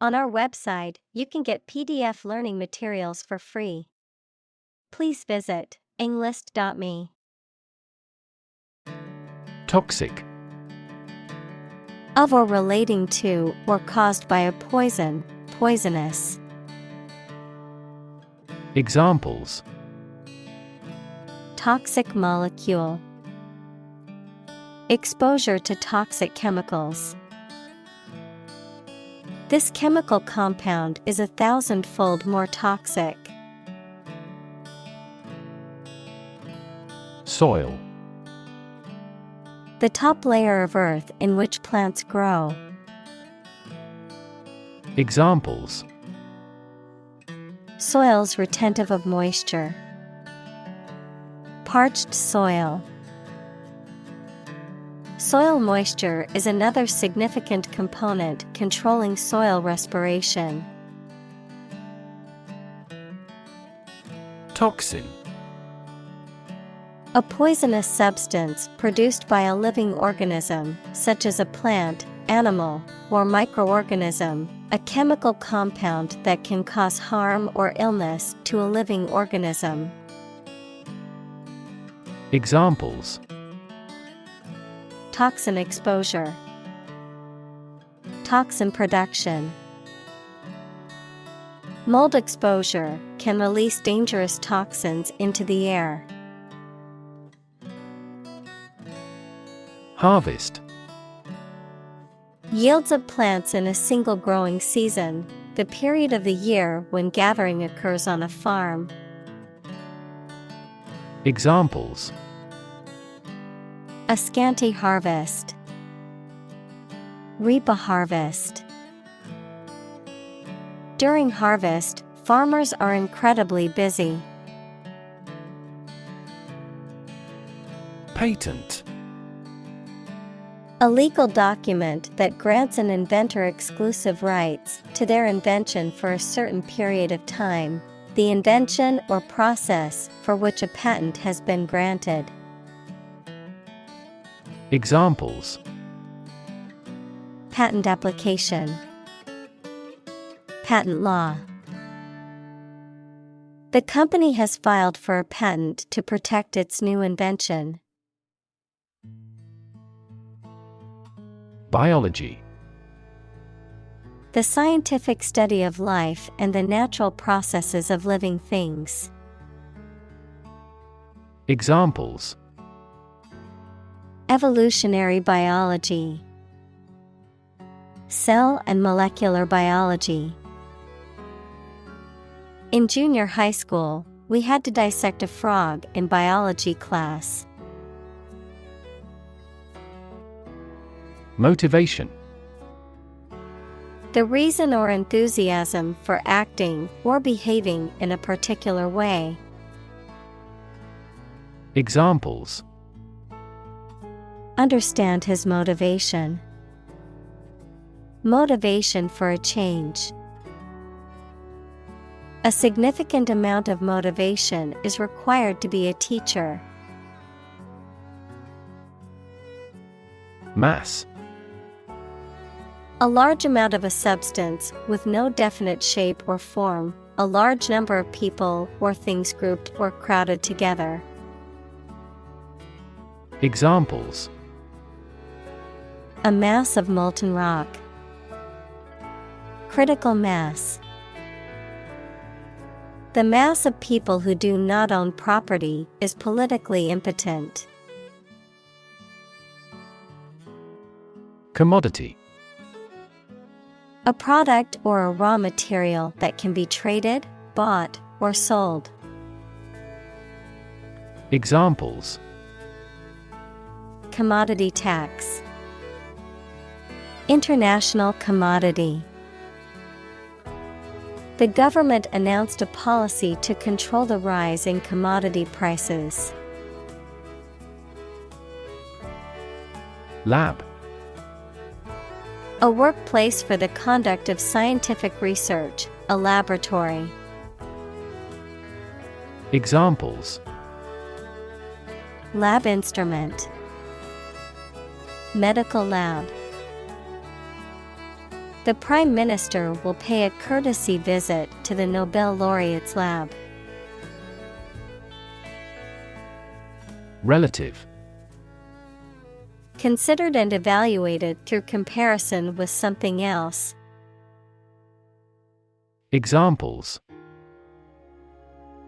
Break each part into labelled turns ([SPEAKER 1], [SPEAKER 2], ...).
[SPEAKER 1] On our website, you can get PDF learning materials for free. Please visit englist.me.
[SPEAKER 2] Toxic.
[SPEAKER 1] Of or relating to or caused by a poison, poisonous.
[SPEAKER 2] Examples:
[SPEAKER 1] Toxic molecule. Exposure to toxic chemicals. This chemical compound is 1,000-fold more toxic.
[SPEAKER 2] Soil.
[SPEAKER 1] The top layer of earth in which plants grow.
[SPEAKER 2] Examples:
[SPEAKER 1] Soils retentive of moisture. Parched soil. Soil moisture is another significant component controlling soil respiration.
[SPEAKER 2] Toxin.
[SPEAKER 1] A poisonous substance produced by a living organism, such as a plant, animal, or microorganism, a chemical compound that can cause harm or illness to a living organism.
[SPEAKER 2] Examples:
[SPEAKER 1] Toxin exposure. Toxin production. Mold exposure can release dangerous toxins into the air.
[SPEAKER 2] Harvest.
[SPEAKER 1] Yields of plants in a single growing season, the period of the year when gathering occurs on a farm.
[SPEAKER 2] Examples:
[SPEAKER 1] A scanty harvest. Reap a harvest. During harvest, farmers are incredibly busy.
[SPEAKER 2] Patent.
[SPEAKER 1] A legal document that grants an inventor exclusive rights to their invention for a certain period of time, the invention or process for which a patent has been granted.
[SPEAKER 2] Examples:
[SPEAKER 1] Patent application. Patent law. The company has filed for a patent to protect its new invention.
[SPEAKER 2] Biology.
[SPEAKER 1] The scientific study of life and the natural processes of living things.
[SPEAKER 2] Examples:
[SPEAKER 1] Evolutionary biology. Cell and molecular biology. In junior high school, we had to dissect a frog in biology class.
[SPEAKER 2] Motivation.
[SPEAKER 1] The reason or enthusiasm for acting or behaving in a particular way.
[SPEAKER 2] Examples:
[SPEAKER 1] Understand his motivation. Motivation for a change. A significant amount of motivation is required to be a teacher.
[SPEAKER 2] Mass.
[SPEAKER 1] A large amount of a substance with no definite shape or form, a large number of people or things grouped or crowded together.
[SPEAKER 2] Examples:
[SPEAKER 1] A mass of molten rock. Critical mass. The mass of people who do not own property is politically impotent.
[SPEAKER 2] Commodity.
[SPEAKER 1] A product or a raw material that can be traded, bought, or sold.
[SPEAKER 2] Examples:
[SPEAKER 1] Commodity tax. International commodity. The government announced a policy to control the rise in commodity prices.
[SPEAKER 2] Lab.
[SPEAKER 1] A workplace for the conduct of scientific research, a laboratory.
[SPEAKER 2] Examples:
[SPEAKER 1] Lab instrument. Medical lab. The Prime Minister will pay a courtesy visit to the Nobel laureate's lab.
[SPEAKER 2] Relative.
[SPEAKER 1] Considered and evaluated through comparison with something else.
[SPEAKER 2] Examples: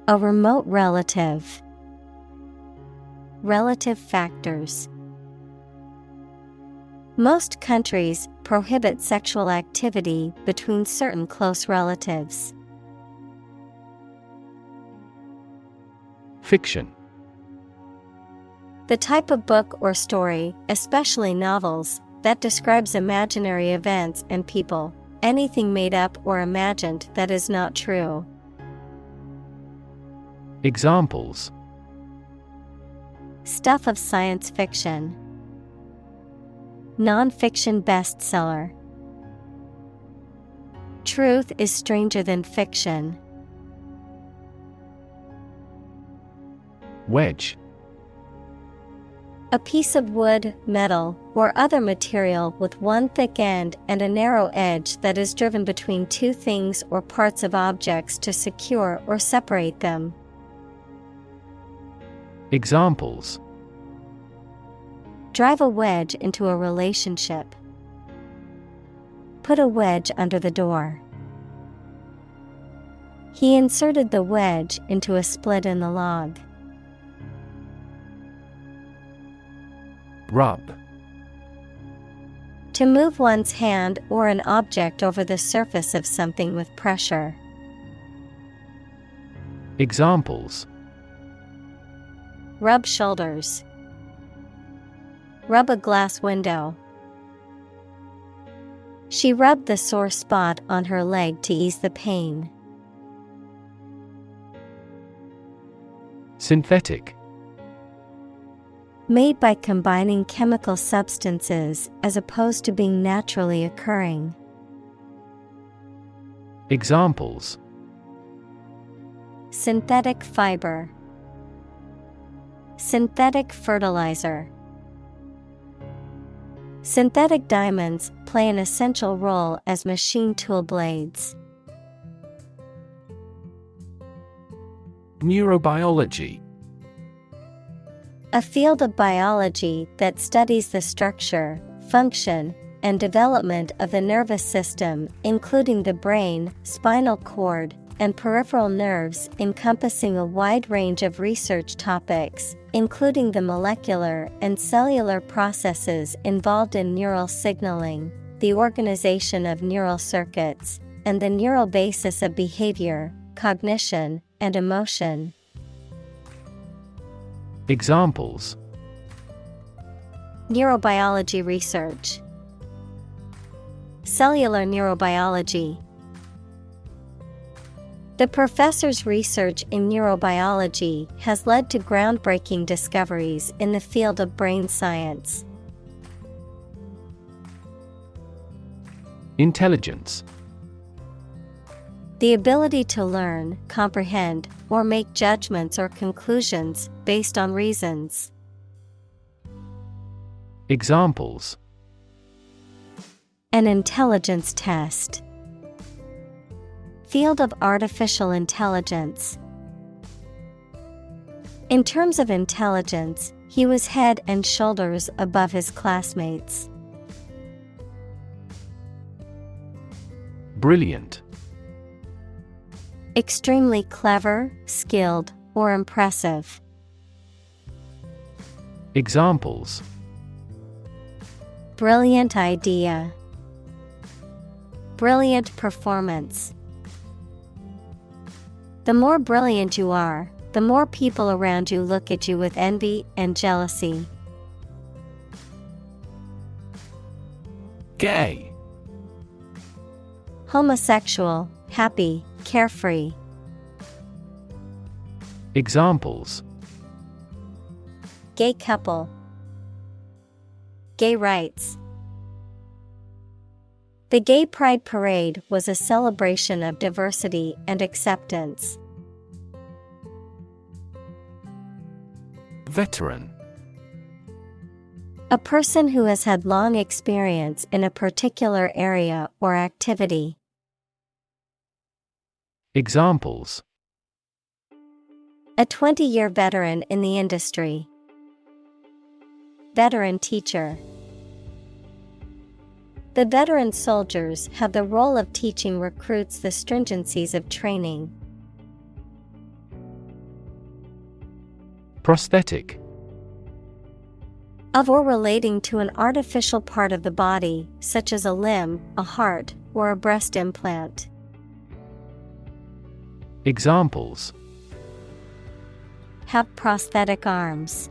[SPEAKER 1] A remote relative. Relative factors. Most countries prohibit sexual activity between certain close relatives.
[SPEAKER 2] Fiction.
[SPEAKER 1] The type of book or story, especially novels, that describes imaginary events and people, anything made up or imagined that is not true.
[SPEAKER 2] Examples:
[SPEAKER 1] Stuff of science fiction. Non-fiction bestseller. Truth is stranger than fiction.
[SPEAKER 2] Wedge.
[SPEAKER 1] A piece of wood, metal, or other material with one thick end and a narrow edge that is driven between two things or parts of objects to secure or separate them.
[SPEAKER 2] Examples:
[SPEAKER 1] Drive a wedge into a relationship. Put a wedge under the door. He inserted the wedge into a split in the log.
[SPEAKER 2] Rub.
[SPEAKER 1] To move one's hand or an object over the surface of something with pressure.
[SPEAKER 2] Examples:
[SPEAKER 1] Rub shoulders. Rub a glass window. She rubbed the sore spot on her leg to ease the pain.
[SPEAKER 2] Synthetic.
[SPEAKER 1] Made by combining chemical substances as opposed to being naturally occurring.
[SPEAKER 2] Examples:
[SPEAKER 1] Synthetic fiber. Synthetic fertilizer. Synthetic diamonds play an essential role as machine tool blades.
[SPEAKER 2] Neurobiology.
[SPEAKER 1] A field of biology that studies the structure, function, and development of the nervous system, including the brain, spinal cord, and peripheral nerves, encompassing a wide range of research topics, including the molecular and cellular processes involved in neural signaling, the organization of neural circuits, and the neural basis of behavior, cognition, and emotion.
[SPEAKER 2] Examples:
[SPEAKER 1] Neurobiology research. Cellular neurobiology. The professor's research in neurobiology has led to groundbreaking discoveries in the field of brain science.
[SPEAKER 2] Intelligence.
[SPEAKER 1] The ability to learn, comprehend, or make judgments or conclusions based on reasons.
[SPEAKER 2] Examples:
[SPEAKER 1] An intelligence test. Field of artificial intelligence. In terms of intelligence, he was head and shoulders above his classmates.
[SPEAKER 2] Brilliant.
[SPEAKER 1] Extremely clever, skilled, or impressive.
[SPEAKER 2] Examples:
[SPEAKER 1] Brilliant idea. Brilliant performance. The more brilliant you are, the more people around you look at you with envy and jealousy.
[SPEAKER 2] Gay.
[SPEAKER 1] Homosexual, happy, carefree.
[SPEAKER 2] Examples:
[SPEAKER 1] Gay couple. Gay rights. The Gay Pride Parade was a celebration of diversity and acceptance.
[SPEAKER 2] Veteran.
[SPEAKER 1] A person who has had long experience in a particular area or activity.
[SPEAKER 2] Examples:
[SPEAKER 1] A 20-year veteran in the industry. Veteran teacher. The veteran soldiers have the role of teaching recruits the stringencies of training.
[SPEAKER 2] Prosthetic.
[SPEAKER 1] Of or relating to an artificial part of the body, such as a limb, a heart, or a breast implant.
[SPEAKER 2] Examples:
[SPEAKER 1] Have prosthetic arms.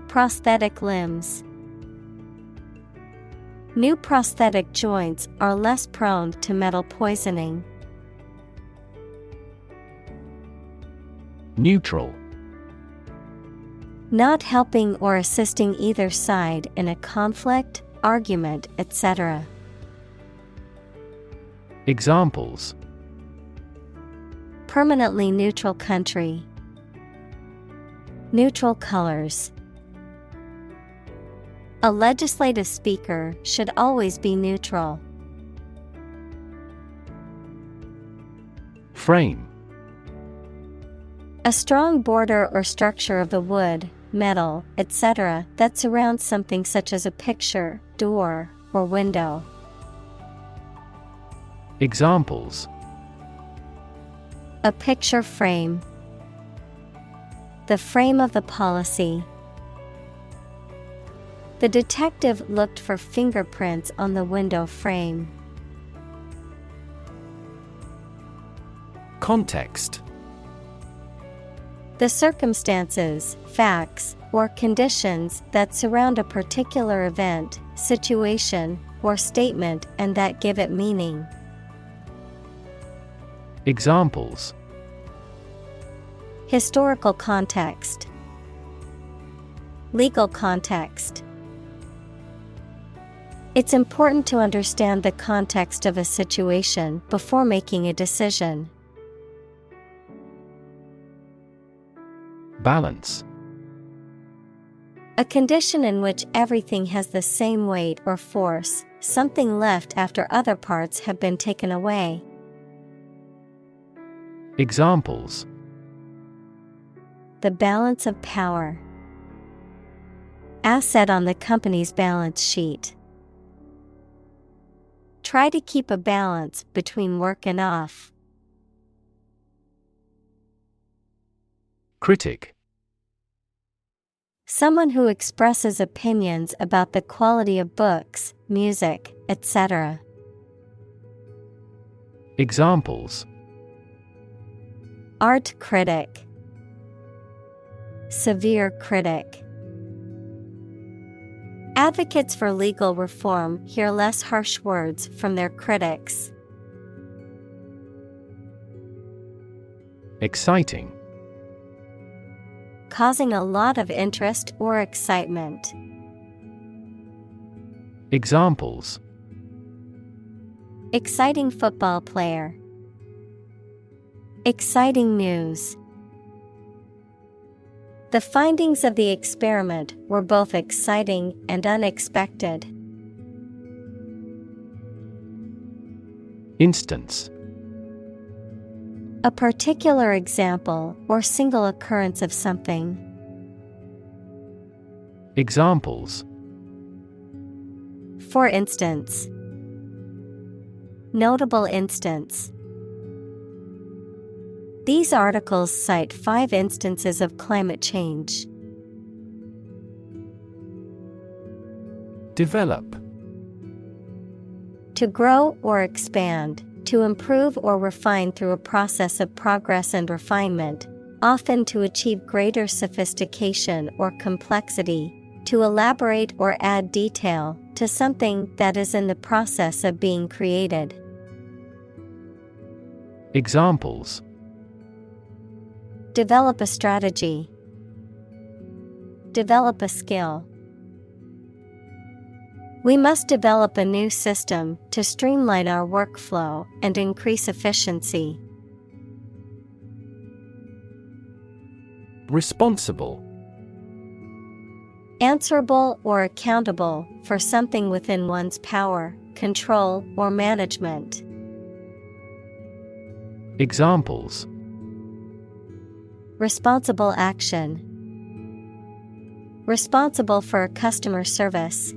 [SPEAKER 1] Prosthetic limbs. New prosthetic joints are less prone to metal poisoning.
[SPEAKER 2] Neutral.
[SPEAKER 1] Not helping or assisting either side in a conflict, argument, etc.
[SPEAKER 2] Examples:
[SPEAKER 1] Permanently neutral country. Neutral colors. A legislative speaker should always be neutral.
[SPEAKER 2] Frame.
[SPEAKER 1] A strong border or structure of the wood, metal, etc. that surrounds something such as a picture, door, or window.
[SPEAKER 2] Examples:
[SPEAKER 1] A picture frame. The frame of the policy. The detective looked for fingerprints on the window frame. Context. The circumstances, facts, or conditions that surround a particular event, situation, or statement and that give it meaning.
[SPEAKER 2] Examples:
[SPEAKER 1] Historical context. Legal context. It's important to understand the context of a situation before making a decision.
[SPEAKER 2] Balance.
[SPEAKER 1] A condition in which everything has the same weight or force, something left after other parts have been taken away.
[SPEAKER 2] Examples:
[SPEAKER 1] The balance of power. Asset on the company's balance sheet. Try to keep a balance between work and off.
[SPEAKER 2] Critic.
[SPEAKER 1] Someone who expresses opinions about the quality of books, music, etc.
[SPEAKER 2] Examples:
[SPEAKER 1] Art critic. Severe critic. Advocates for legal reform hear less harsh words from their critics.
[SPEAKER 2] Exciting.
[SPEAKER 1] Causing a lot of interest or excitement.
[SPEAKER 2] Examples:
[SPEAKER 1] Exciting football player. Exciting news. The findings of the experiment were both exciting and unexpected.
[SPEAKER 2] Instance.
[SPEAKER 1] A particular example or single occurrence of something.
[SPEAKER 2] Examples:
[SPEAKER 1] For instance. Notable instance. These articles cite 5 instances of climate change. Develop. To grow or expand, to improve or refine through a process of progress and refinement, often to achieve greater sophistication or complexity, to elaborate or add detail to something that is in the process of being created.
[SPEAKER 2] Examples:
[SPEAKER 1] Develop a strategy. Develop a skill. We must develop a new system to streamline our workflow and increase efficiency. Responsible. Answerable or accountable for something within one's power, control, or management.
[SPEAKER 2] Examples:
[SPEAKER 1] Responsible action. Responsible for customer service.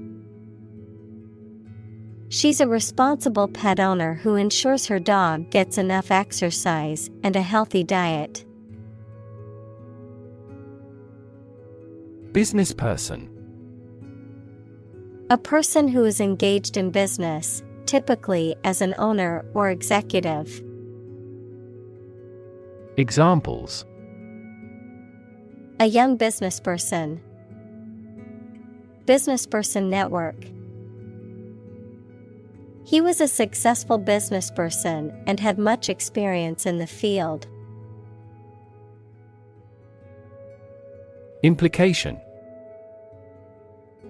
[SPEAKER 1] She's a responsible pet owner who ensures her dog gets enough exercise and a healthy diet.
[SPEAKER 2] Business person.
[SPEAKER 1] A person who is engaged in business, typically as an owner or executive.
[SPEAKER 2] Examples:
[SPEAKER 1] A young businessperson. Businessperson network. He was a successful businessperson and had much experience in the field.
[SPEAKER 2] Implication.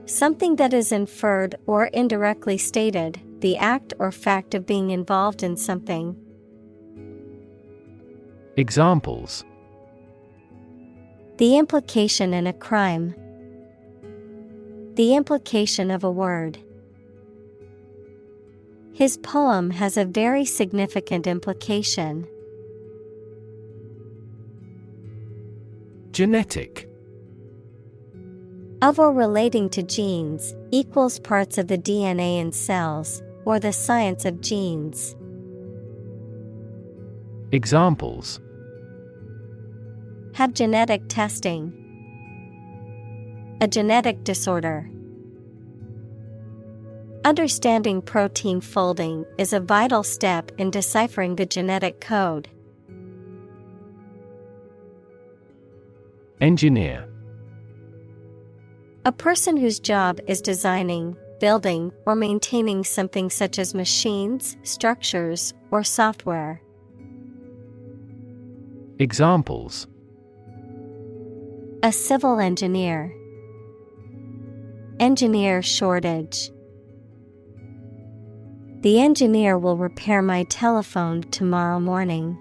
[SPEAKER 1] Something that is inferred or indirectly stated, the act or fact of being involved in something.
[SPEAKER 2] Examples:
[SPEAKER 1] The implication in a crime. The implication of a word. His poem has a very significant implication.
[SPEAKER 2] Genetic.
[SPEAKER 1] Of or relating to genes, equals parts of the DNA in cells, or the science of genes.
[SPEAKER 2] Examples:
[SPEAKER 1] Have genetic testing. A genetic disorder. Understanding protein folding is a vital step in deciphering the genetic code.
[SPEAKER 2] Engineer.
[SPEAKER 1] A person whose job is designing, building, or maintaining something such as machines, structures, or software.
[SPEAKER 2] Examples:
[SPEAKER 1] A civil engineer. Engineer shortage. The engineer will repair my telephone tomorrow morning.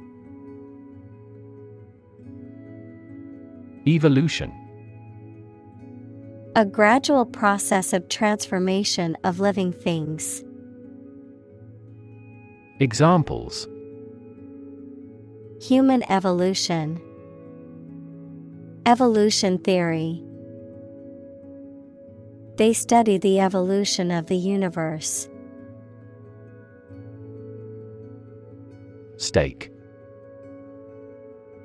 [SPEAKER 2] Evolution.
[SPEAKER 1] A gradual process of transformation of living things.
[SPEAKER 2] Examples:
[SPEAKER 1] Human evolution. Evolution theory. They study the evolution of the universe.
[SPEAKER 2] Stake.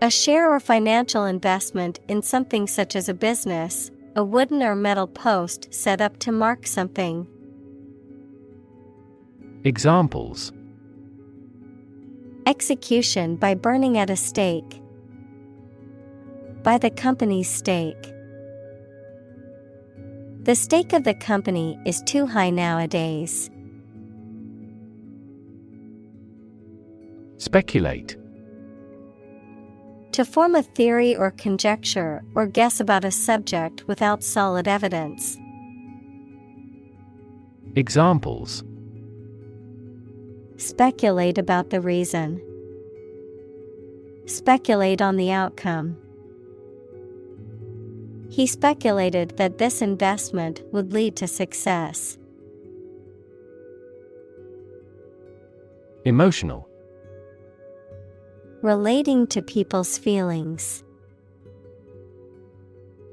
[SPEAKER 1] A share or financial investment in something such as a business, a wooden or metal post set up to mark something.
[SPEAKER 2] Examples:
[SPEAKER 1] Execution by burning at a stake. By the company's stake. The stake of the company is too high nowadays.
[SPEAKER 2] Speculate.
[SPEAKER 1] To form a theory or conjecture or guess about a subject without solid evidence.
[SPEAKER 2] Examples:
[SPEAKER 1] Speculate about the reason. Speculate on the outcome. He speculated that this investment would lead to success.
[SPEAKER 2] Emotional.
[SPEAKER 1] Relating to people's feelings.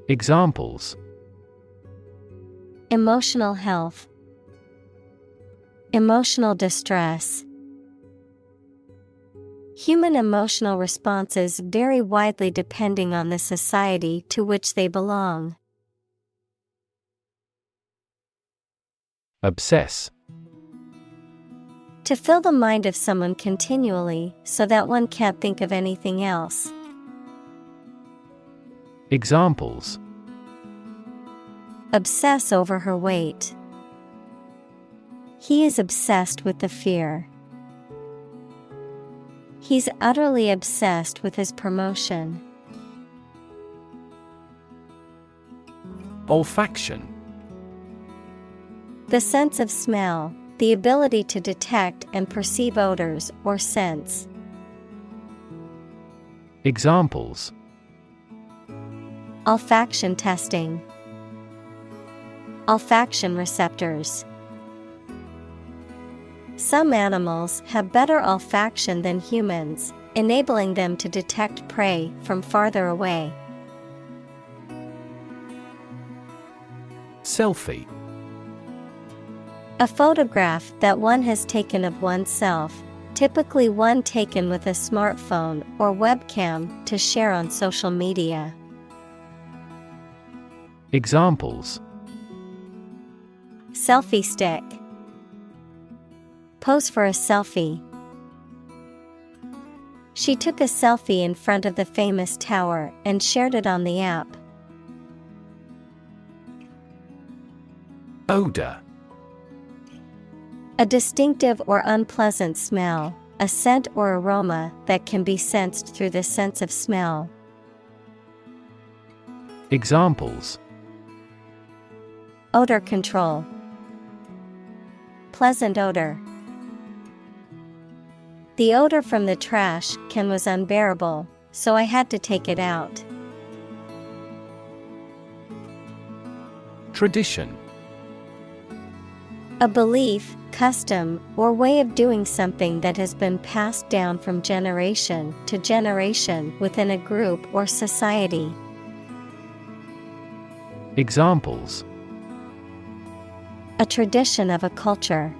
[SPEAKER 2] Examples:
[SPEAKER 1] Emotional health. Emotional distress. Human emotional responses vary widely depending on the society to which they belong.
[SPEAKER 2] Obsess.
[SPEAKER 1] To fill the mind of someone continually so that one can't think of anything else.
[SPEAKER 2] Examples:
[SPEAKER 1] Obsess over her weight. He is obsessed with the fear. He's utterly obsessed with his promotion.
[SPEAKER 2] Olfaction.
[SPEAKER 1] The sense of smell, the ability to detect and perceive odors or scents.
[SPEAKER 2] Examples:
[SPEAKER 1] Olfaction testing. Olfaction receptors. Some animals have better olfaction than humans, enabling them to detect prey from farther away.
[SPEAKER 2] Selfie.
[SPEAKER 1] A photograph that one has taken of oneself, typically one taken with a smartphone or webcam to share on social media.
[SPEAKER 2] Examples:
[SPEAKER 1] Selfie stick. Pose for a selfie. She took a selfie in front of the famous tower and shared it on the app.
[SPEAKER 2] Odor.
[SPEAKER 1] A distinctive or unpleasant smell, a scent or aroma that can be sensed through the sense of smell.
[SPEAKER 2] Examples:
[SPEAKER 1] Odor control. Pleasant odor. The odor from the trash can was unbearable, so I had to take it out.
[SPEAKER 2] Tradition.
[SPEAKER 1] A belief, custom, or way of doing something that has been passed down from generation to generation within a group or society.
[SPEAKER 2] Examples:
[SPEAKER 1] A tradition of a culture.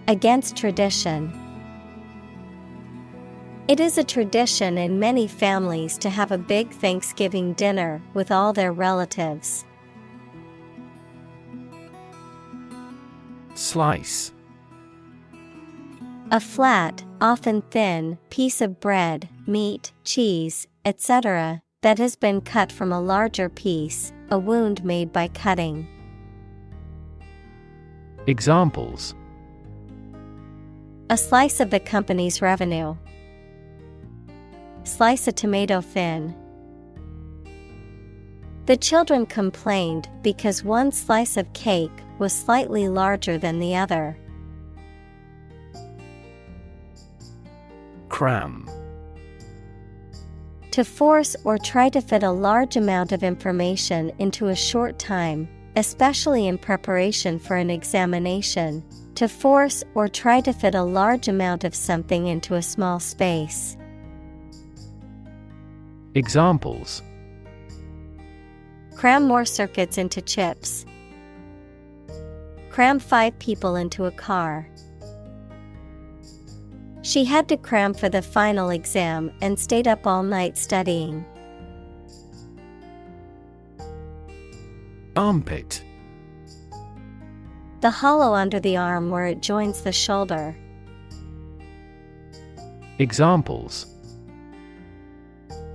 [SPEAKER 1] Against tradition. It is a tradition in many families to have a big Thanksgiving dinner with all their relatives.
[SPEAKER 2] Slice.
[SPEAKER 1] A flat, often thin, piece of bread, meat, cheese, etc., that has been cut from a larger piece, a wound made by cutting.
[SPEAKER 2] Examples:
[SPEAKER 1] A slice of the company's revenue. Slice a tomato thin. The children complained because one slice of cake was slightly larger than the other.
[SPEAKER 2] Cram.
[SPEAKER 1] To force or try to fit a large amount of information into a short time, especially in preparation for an examination. To force or try to fit a large amount of something into a small space.
[SPEAKER 2] Examples:
[SPEAKER 1] Cram more circuits into chips. Cram 5 people into a car. She had to cram for the final exam and stayed up all night studying.
[SPEAKER 2] Armpit.
[SPEAKER 1] The hollow under the arm where it joins the shoulder.
[SPEAKER 2] Examples: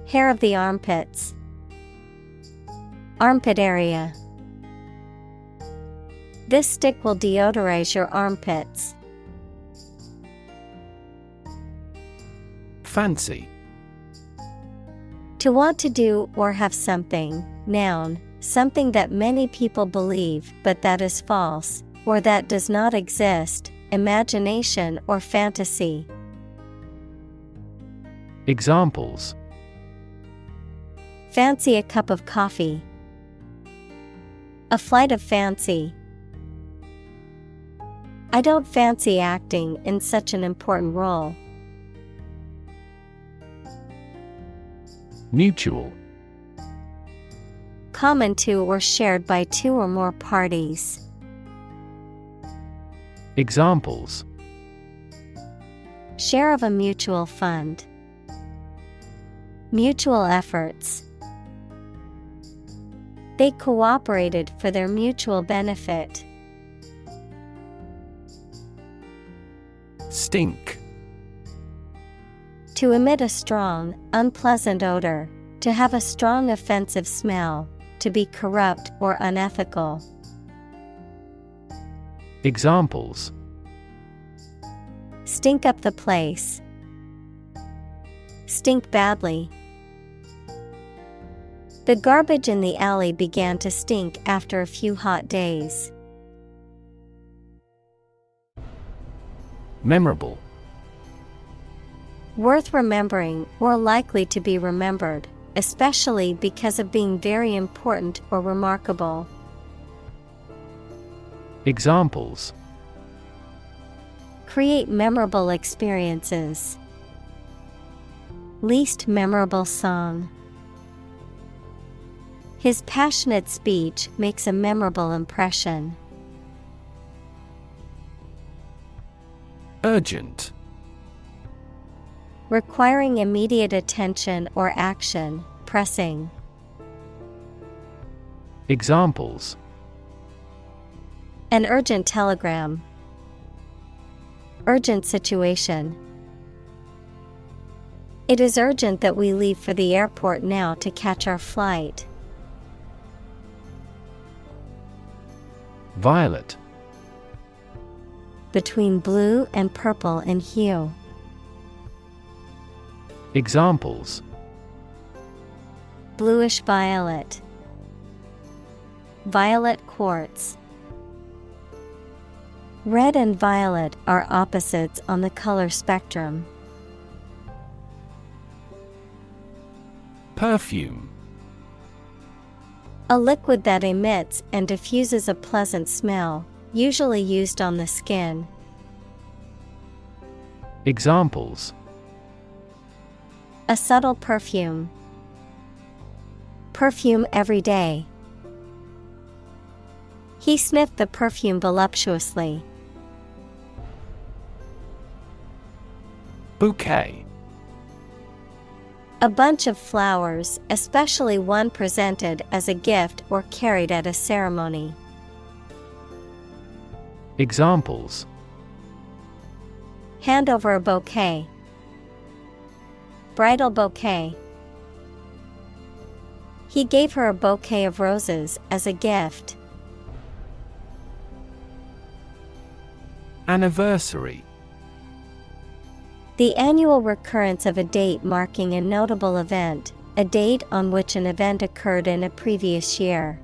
[SPEAKER 1] Hair of the armpits. Armpit area. This stick will deodorize your armpits.
[SPEAKER 2] Fancy.
[SPEAKER 1] To want to do or have something, noun, something that many people believe but that is false, or that does not exist, imagination or fantasy.
[SPEAKER 2] Examples:
[SPEAKER 1] Fancy a cup of coffee. A flight of fancy. I don't fancy acting in such an important role.
[SPEAKER 2] Mutual.
[SPEAKER 1] Common to or shared by two or more parties.
[SPEAKER 2] Examples:
[SPEAKER 1] Share of a mutual fund. Mutual efforts. They cooperated for their mutual benefit.
[SPEAKER 2] Stink.
[SPEAKER 1] To emit a strong, unpleasant odor, to have a strong offensive smell, to be corrupt or unethical.
[SPEAKER 2] Examples:
[SPEAKER 1] Stink up the place. Stink badly. The garbage in the alley began to stink after a few hot days.
[SPEAKER 2] Memorable.
[SPEAKER 1] Worth remembering or likely to be remembered, especially because of being very important or remarkable.
[SPEAKER 2] Examples:
[SPEAKER 1] create memorable experiences. Least memorable song. His passionate speech makes a memorable impression.
[SPEAKER 2] Urgent.
[SPEAKER 1] Requiring immediate attention or action, pressing.
[SPEAKER 2] Examples:
[SPEAKER 1] An urgent telegram. Urgent situation. It is urgent that we leave for the airport now to catch our flight.
[SPEAKER 2] Violet.
[SPEAKER 1] Between blue and purple in hue.
[SPEAKER 2] Examples:
[SPEAKER 1] Bluish violet. Violet quartz. Red and violet are opposites on the color spectrum.
[SPEAKER 2] Perfume.
[SPEAKER 1] A liquid that emits and diffuses a pleasant smell, usually used on the skin.
[SPEAKER 2] Examples:
[SPEAKER 1] A subtle perfume. Perfume every day. He sniffed the perfume voluptuously.
[SPEAKER 2] Bouquet.
[SPEAKER 1] A bunch of flowers, especially one presented as a gift or carried at a ceremony.
[SPEAKER 2] Examples:
[SPEAKER 1] Hand over a bouquet. Bridal bouquet. He gave her a bouquet of roses as a gift.
[SPEAKER 2] Anniversary.
[SPEAKER 1] The annual recurrence of a date marking a notable event, a date on which an event occurred in a previous year.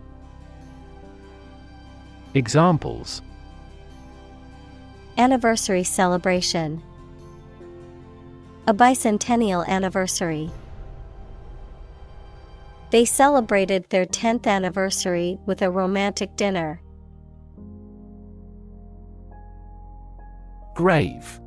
[SPEAKER 2] Examples:
[SPEAKER 1] Anniversary celebration. A bicentennial anniversary. They celebrated their 10th anniversary with a romantic dinner.
[SPEAKER 2] Grave.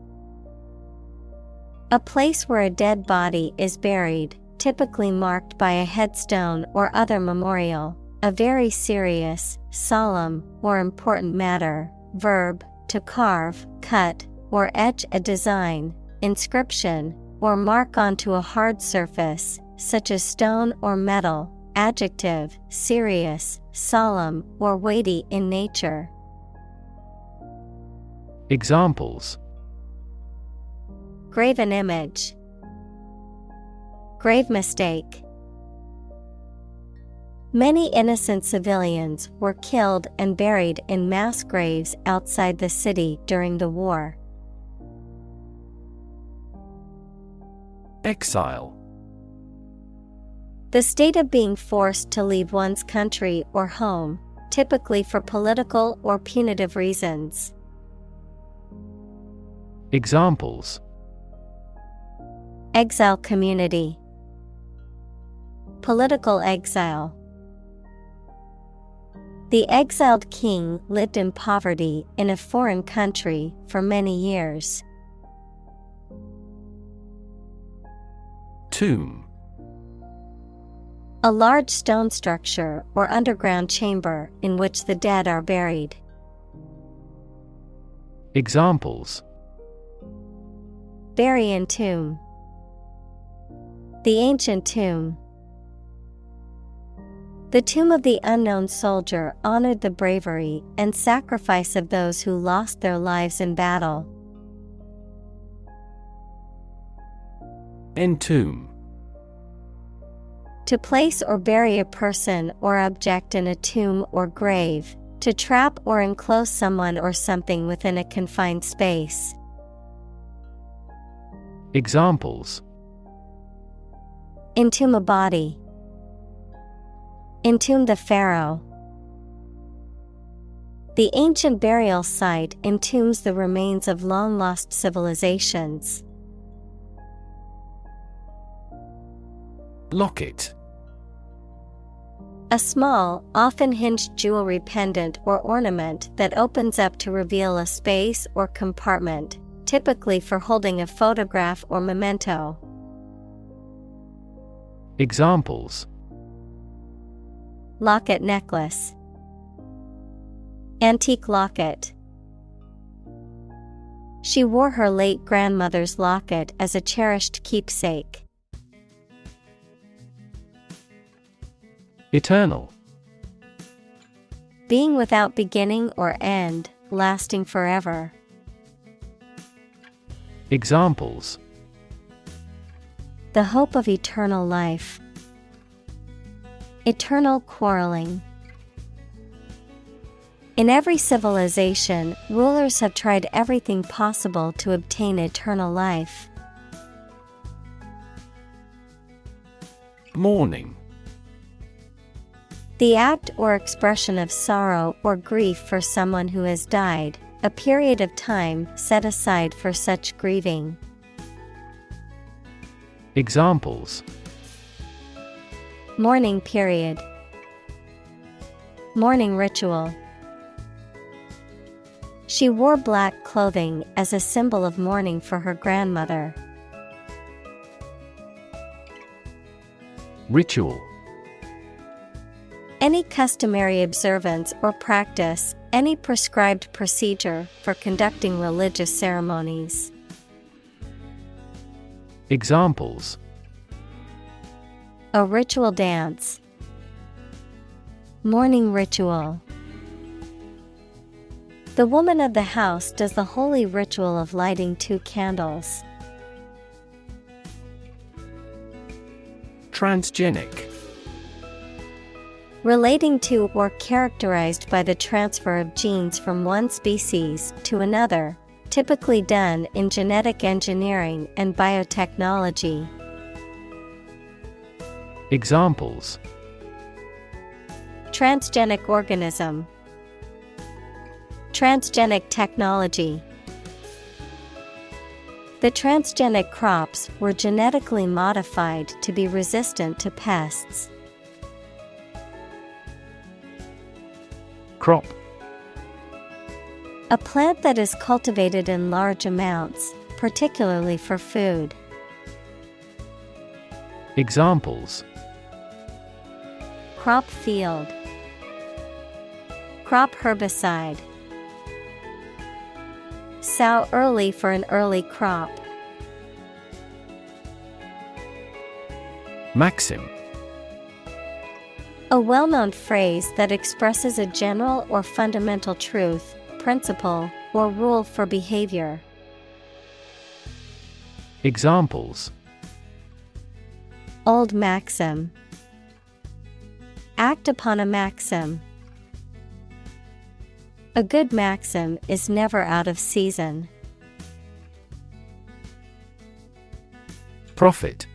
[SPEAKER 1] A place where a dead body is buried, typically marked by a headstone or other memorial, a very serious, solemn, or important matter. Verb, to carve, cut, or etch a design, inscription, or mark onto a hard surface, such as stone or metal. Adjective, serious, solemn, or weighty in nature.
[SPEAKER 2] Examples:
[SPEAKER 1] Graven image. Grave mistake. Many innocent civilians were killed and buried in mass graves outside the city during the war.
[SPEAKER 2] Exile.
[SPEAKER 1] The state of being forced to leave one's country or home, typically for political or punitive reasons.
[SPEAKER 2] Examples:
[SPEAKER 1] Exile community. Political exile. The exiled king lived in poverty in a foreign country for many years.
[SPEAKER 2] Tomb.
[SPEAKER 1] A large stone structure or underground chamber in which the dead are buried.
[SPEAKER 2] Examples:
[SPEAKER 1] Bury in tomb. The ancient tomb. The tomb of the unknown soldier honored the bravery and sacrifice of those who lost their lives in battle.
[SPEAKER 2] Entomb.
[SPEAKER 1] To place or bury a person or object in a tomb or grave, to trap or enclose someone or something within a confined space.
[SPEAKER 2] Examples:
[SPEAKER 1] Entomb a body. Entomb the pharaoh. The ancient burial site entombs the remains of long-lost civilizations.
[SPEAKER 2] Locket.
[SPEAKER 1] A small, often hinged jewelry pendant or ornament that opens up to reveal a space or compartment, typically for holding a photograph or memento.
[SPEAKER 2] Examples:
[SPEAKER 1] Locket necklace. Antique locket. She wore her late grandmother's locket as a cherished keepsake.
[SPEAKER 2] Eternal.
[SPEAKER 1] Being without beginning or end, lasting forever.
[SPEAKER 2] Examples:
[SPEAKER 1] The hope of eternal life. Eternal quarreling. In every civilization, rulers have tried everything possible to obtain eternal life.
[SPEAKER 2] Mourning.
[SPEAKER 1] The act or expression of sorrow or grief for someone who has died, a period of time set aside for such grieving.
[SPEAKER 2] Examples:
[SPEAKER 1] Mourning period. Mourning ritual. She wore black clothing as a symbol of mourning for her grandmother.
[SPEAKER 2] Ritual.
[SPEAKER 1] Any customary observance or practice, any prescribed procedure for conducting religious ceremonies.
[SPEAKER 2] Examples:
[SPEAKER 1] A ritual dance. Mourning ritual. The woman of the house does the holy ritual of lighting 2 candles.
[SPEAKER 2] Transgenic.
[SPEAKER 1] Relating to or characterized by the transfer of genes from one species to another, typically done in genetic engineering and biotechnology.
[SPEAKER 2] Examples:
[SPEAKER 1] Transgenic organism. Transgenic technology. The transgenic crops were genetically modified to be resistant to pests.
[SPEAKER 2] Crop.
[SPEAKER 1] A plant that is cultivated in large amounts, particularly for food.
[SPEAKER 2] Examples:
[SPEAKER 1] Crop field. Crop herbicide. Sow early for an early crop.
[SPEAKER 2] Maxim.
[SPEAKER 1] A well-known phrase that expresses a general or fundamental truth, principle, or rule for behavior.
[SPEAKER 2] Examples:
[SPEAKER 1] Old maxim. Act upon a maxim. A good maxim is never out of season.
[SPEAKER 2] Profit.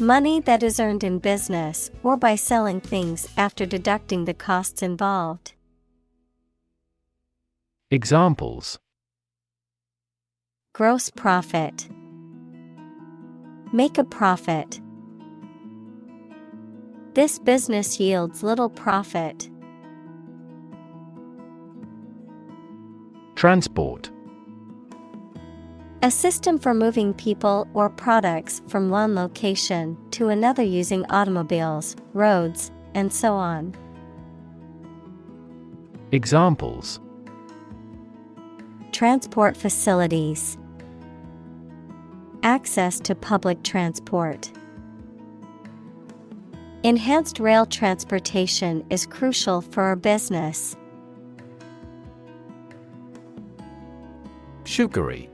[SPEAKER 1] Money that is earned in business or by selling things after deducting the costs involved.
[SPEAKER 2] Examples:
[SPEAKER 1] Gross profit. Make a profit. This business yields little profit.
[SPEAKER 2] Transport.
[SPEAKER 1] A system for moving people or products from one location to another using automobiles, roads, and so on.
[SPEAKER 2] Examples:
[SPEAKER 1] Transport facilities. Access to public transport. Enhanced rail transportation is crucial for our business.
[SPEAKER 2] Sugary.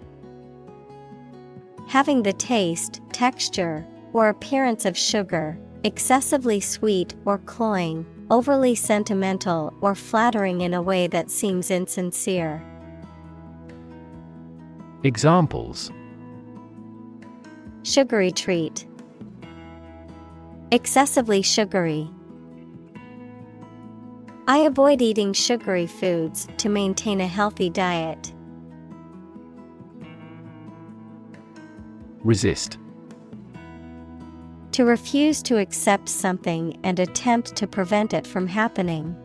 [SPEAKER 1] Having the taste, texture, or appearance of sugar, excessively sweet or cloying, overly sentimental or flattering in a way that seems insincere.
[SPEAKER 2] Examples:
[SPEAKER 1] Sugary treat. Excessively sugary. I avoid eating sugary foods to maintain a healthy diet.
[SPEAKER 2] Resist.
[SPEAKER 1] To refuse to accept something and attempt to prevent it from happening.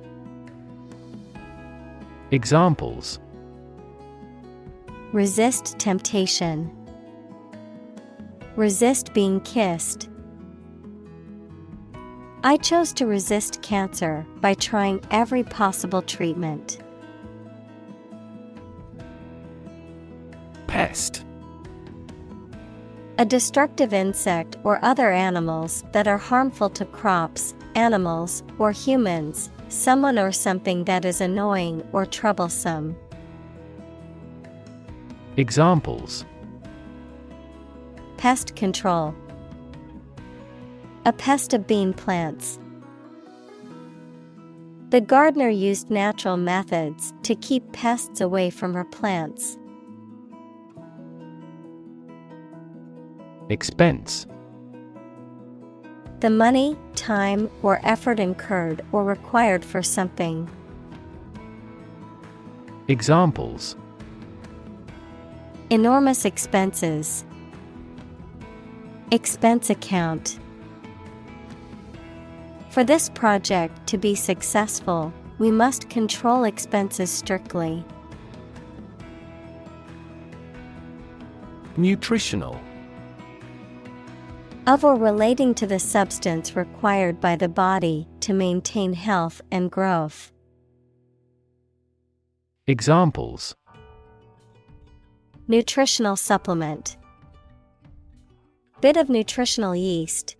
[SPEAKER 2] Examples:
[SPEAKER 1] Resist temptation. Resist being kissed. I chose to resist cancer by trying every possible treatment.
[SPEAKER 2] Pest.
[SPEAKER 1] A destructive insect or other animals that are harmful to crops, animals, or humans, someone or something that is annoying or troublesome.
[SPEAKER 2] Examples:
[SPEAKER 1] Pest control. A pest of bean plants. The gardener used natural methods to keep pests away from her plants.
[SPEAKER 2] Expense.
[SPEAKER 1] The money, time, or effort incurred or required for something.
[SPEAKER 2] Examples:
[SPEAKER 1] Enormous expenses. Expense account. For this project to be successful, we must control expenses strictly.
[SPEAKER 2] Nutritional.
[SPEAKER 1] Of or relating to the substance required by the body to maintain health and growth.
[SPEAKER 2] Examples:
[SPEAKER 1] Nutritional supplement. Bit of nutritional yeast.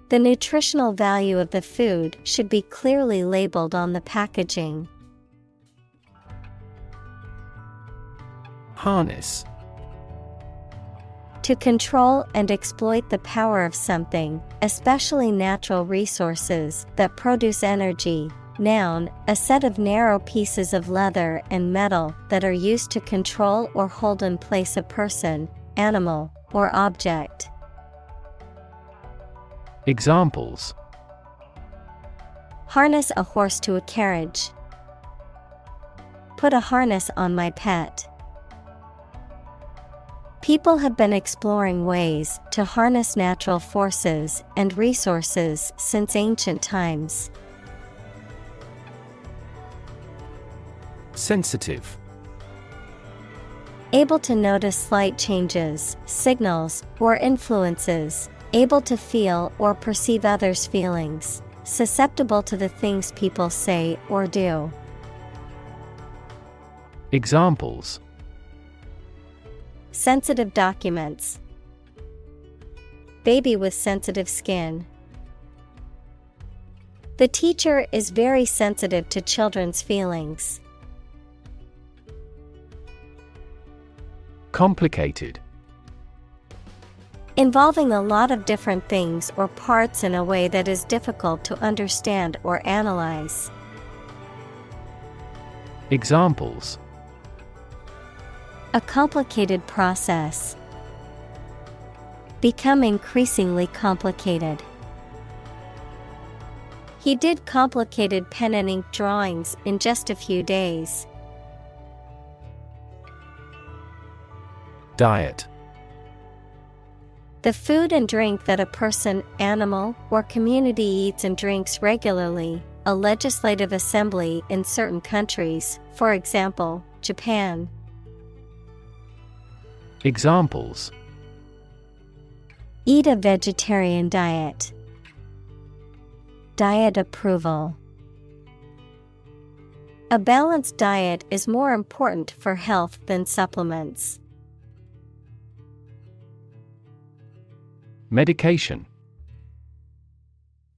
[SPEAKER 1] The nutritional value of the food should be clearly labeled on the packaging.
[SPEAKER 2] Harness.
[SPEAKER 1] To control and exploit the power of something, especially natural resources that produce energy. Noun, a set of narrow pieces of leather and metal that are used to control or hold in place a person, animal, or object.
[SPEAKER 2] Examples:
[SPEAKER 1] Harness a horse to a carriage. Put a harness on my pet. People have been exploring ways to harness natural forces and resources since ancient times.
[SPEAKER 2] Sensitive.
[SPEAKER 1] Able to notice slight changes, signals, or influences. Able to feel or perceive others' feelings. Susceptible to the things people say or do.
[SPEAKER 2] Examples:
[SPEAKER 1] Sensitive documents. Baby with sensitive skin. The teacher is very sensitive to children's feelings.
[SPEAKER 2] Complicated.
[SPEAKER 1] Involving a lot of different things or parts in a way that is difficult to understand or analyze.
[SPEAKER 2] Examples:
[SPEAKER 1] A complicated process. Become increasingly complicated. He did complicated pen and ink drawings in just a few days.
[SPEAKER 2] Diet.
[SPEAKER 1] The food and drink that a person, animal, or community eats and drinks regularly. A legislative assembly in certain countries, for example, Japan.
[SPEAKER 2] Examples:
[SPEAKER 1] Eat a vegetarian diet. Diet approval. A balanced diet is more important for health than supplements.
[SPEAKER 2] Medication.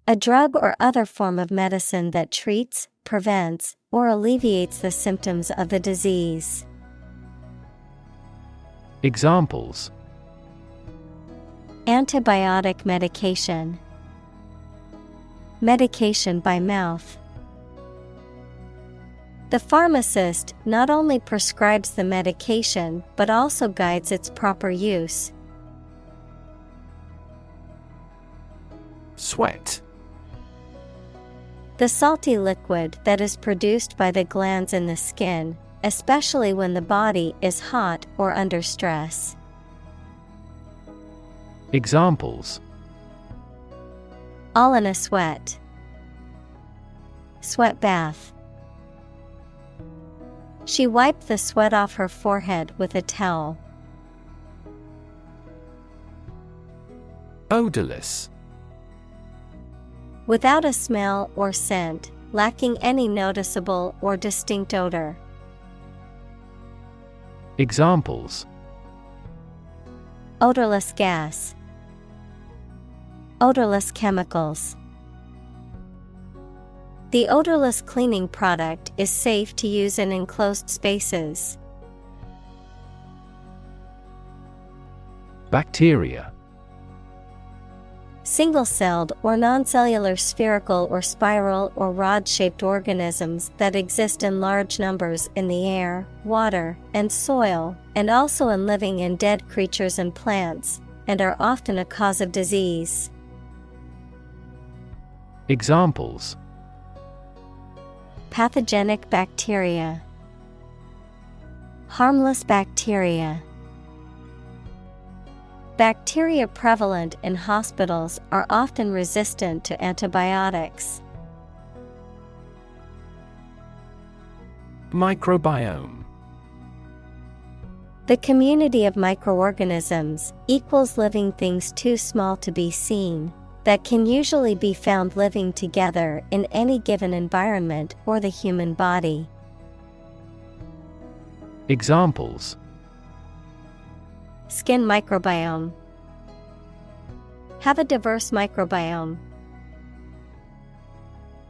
[SPEAKER 1] A drug or other form of medicine that treats, prevents, or alleviates the symptoms of the disease.
[SPEAKER 2] Examples:
[SPEAKER 1] Antibiotic medication. Medication by mouth. The pharmacist not only prescribes the medication but also guides its proper use.
[SPEAKER 2] Sweat.
[SPEAKER 1] The salty liquid that is produced by the glands in the skin, especially when the body is hot or under stress.
[SPEAKER 2] Examples:
[SPEAKER 1] all in a sweat. Sweat bath. She wiped the sweat off her forehead with a towel.
[SPEAKER 2] Odorless.
[SPEAKER 1] Without a smell or scent, lacking any noticeable or distinct odor.
[SPEAKER 2] Examples:
[SPEAKER 1] odorless gas. Odorless chemicals. The odorless cleaning product is safe to use in enclosed spaces.
[SPEAKER 2] Bacteria.
[SPEAKER 1] Single-celled or non-cellular spherical or spiral or rod-shaped organisms that exist in large numbers in the air, water, and soil, and also in living and dead creatures and plants, and are often a cause of disease.
[SPEAKER 2] Examples:
[SPEAKER 1] pathogenic bacteria. Harmless bacteria. Bacteria prevalent in hospitals are often resistant to antibiotics.
[SPEAKER 2] Microbiome.
[SPEAKER 1] The community of microorganisms equals living things too small to be seen, that can usually be found living together in any given environment or the human body.
[SPEAKER 2] Examples:
[SPEAKER 1] skin microbiome. Have a diverse microbiome.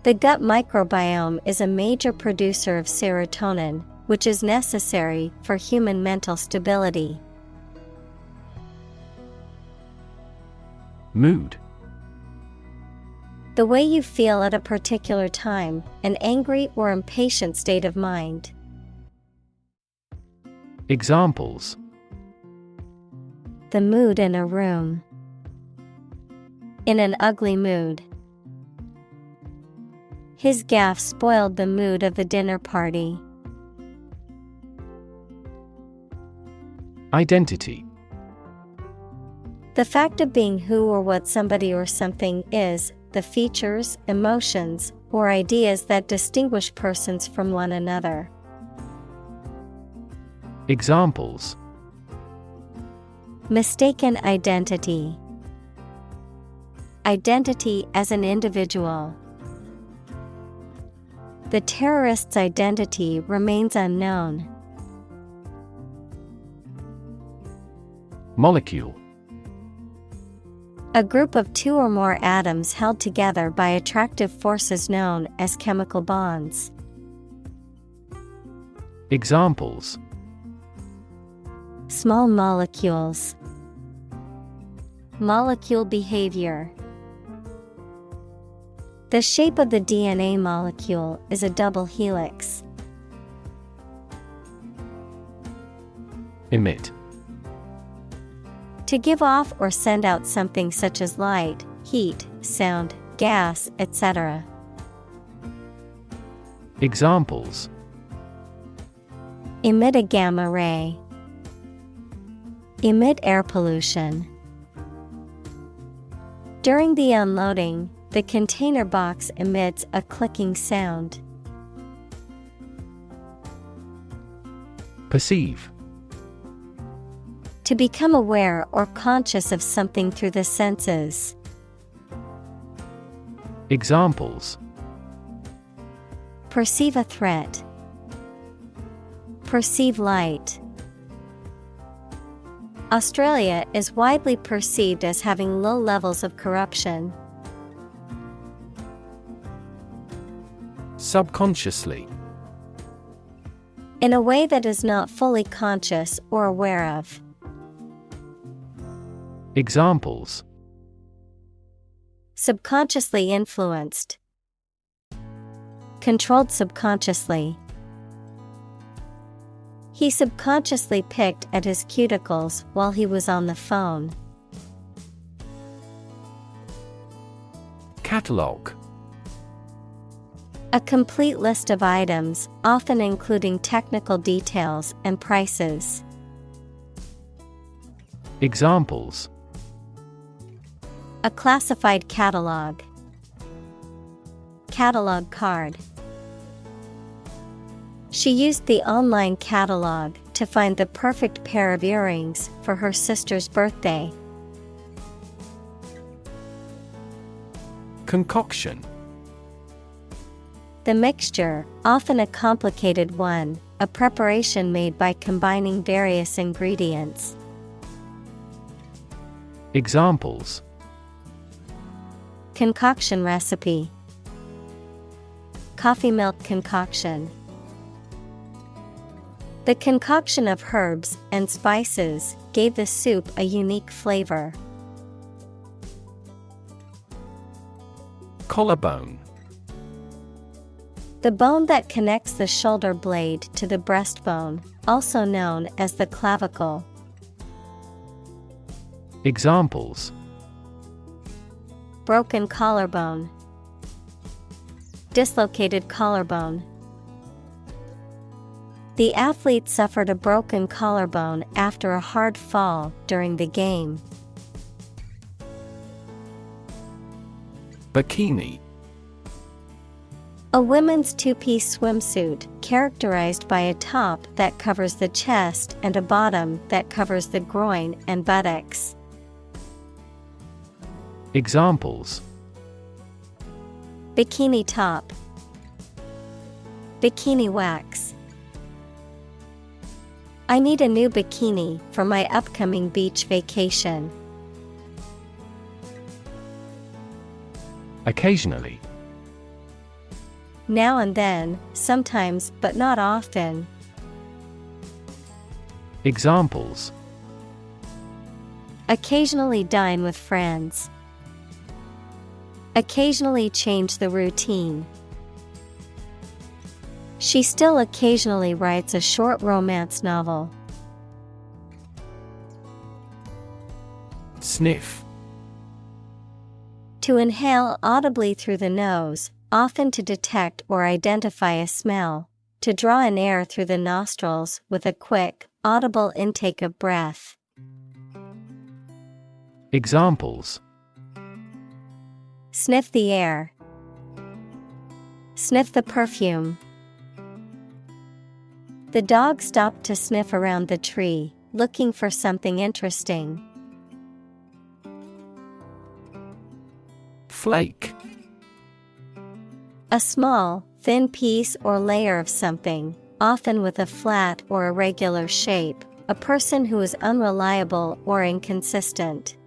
[SPEAKER 1] The gut microbiome is a major producer of serotonin, which is necessary for human mental stability.
[SPEAKER 2] Mood.
[SPEAKER 1] The way you feel at a particular time, an angry or impatient state of mind.
[SPEAKER 2] Examples:
[SPEAKER 1] the mood in a room. In an ugly mood. His gaffe spoiled the mood of the dinner party.
[SPEAKER 2] Identity.
[SPEAKER 1] The fact of being who or what somebody or something is, the features, emotions, or ideas that distinguish persons from one another.
[SPEAKER 2] Examples:
[SPEAKER 1] mistaken identity. Identity as an individual. The terrorist's identity remains unknown.
[SPEAKER 2] Molecule.
[SPEAKER 1] A group of two or more atoms held together by attractive forces known as chemical bonds.
[SPEAKER 2] Examples:
[SPEAKER 1] small molecules. Molecule behavior. The shape of the DNA molecule is a double helix.
[SPEAKER 2] Emit.
[SPEAKER 1] To give off or send out something such as light, heat, sound, gas, etc.
[SPEAKER 2] Examples:
[SPEAKER 1] emit a gamma ray. Emit air pollution. During the unloading, the container box emits a clicking sound.
[SPEAKER 2] Perceive.
[SPEAKER 1] To become aware or conscious of something through the senses.
[SPEAKER 2] Examples:
[SPEAKER 1] perceive a threat. Perceive light. Australia is widely perceived as having low levels of corruption.
[SPEAKER 2] Subconsciously.
[SPEAKER 1] In a way that is not fully conscious or aware of.
[SPEAKER 2] Examples:
[SPEAKER 1] subconsciously influenced. Controlled subconsciously. He subconsciously picked at his cuticles while he was on the phone.
[SPEAKER 2] Catalogue.
[SPEAKER 1] A complete list of items, often including technical details and prices.
[SPEAKER 2] Examples:
[SPEAKER 1] A classified catalog. Catalog card. She used the online catalog to find the perfect pair of earrings for her sister's birthday.
[SPEAKER 2] Concoction.
[SPEAKER 1] The mixture, often a complicated one, a preparation made by combining various ingredients.
[SPEAKER 2] Examples:
[SPEAKER 1] Concoction recipe. Coffee milk concoction. The concoction of herbs and spices gave the soup a unique flavor.
[SPEAKER 2] Collarbone.
[SPEAKER 1] The bone that connects the shoulder blade to the breastbone, also known as the clavicle.
[SPEAKER 2] Examples:
[SPEAKER 1] Broken collarbone. Dislocated collarbone. The athlete suffered a broken collarbone after a hard fall during the game.
[SPEAKER 2] Bikini.
[SPEAKER 1] A women's two-piece swimsuit characterized by a top that covers the chest and a bottom that covers the groin and buttocks.
[SPEAKER 2] Examples:
[SPEAKER 1] Bikini top. Bikini wax. I need a new bikini for my upcoming beach vacation.
[SPEAKER 2] Occasionally.
[SPEAKER 1] Now and then, sometimes but not often.
[SPEAKER 2] Examples:
[SPEAKER 1] Occasionally dine with friends. Occasionally change the routine. She still occasionally writes a short romance novel.
[SPEAKER 2] Sniff.
[SPEAKER 1] To inhale audibly through the nose, often to detect or identify a smell. To draw in air through the nostrils with a quick, audible intake of breath.
[SPEAKER 2] Examples:
[SPEAKER 1] Sniff the air. Sniff the perfume. The dog stopped to sniff around the tree, looking for something interesting.
[SPEAKER 2] Flake.
[SPEAKER 1] A small, thin piece or layer of something, often with a flat or irregular shape, a person who is unreliable or inconsistent.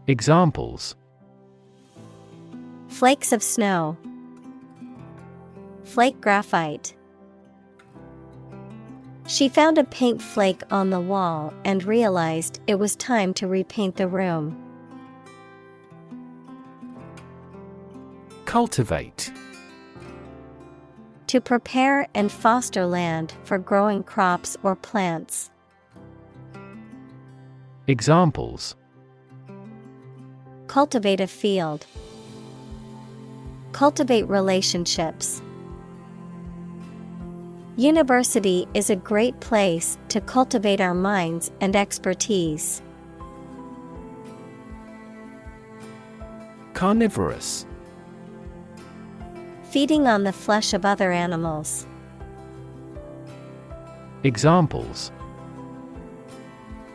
[SPEAKER 2] Examples:
[SPEAKER 1] Flakes of snow. Flake graphite. She found a paint flake on the wall and realized it was time to repaint the room.
[SPEAKER 2] Cultivate.
[SPEAKER 1] To prepare and foster land for growing crops or plants.
[SPEAKER 2] Examples:
[SPEAKER 1] Cultivate a field. Cultivate relationships. University is a great place to cultivate our minds and expertise.
[SPEAKER 2] Carnivorous.
[SPEAKER 1] Feeding on the flesh of other animals.
[SPEAKER 2] Examples: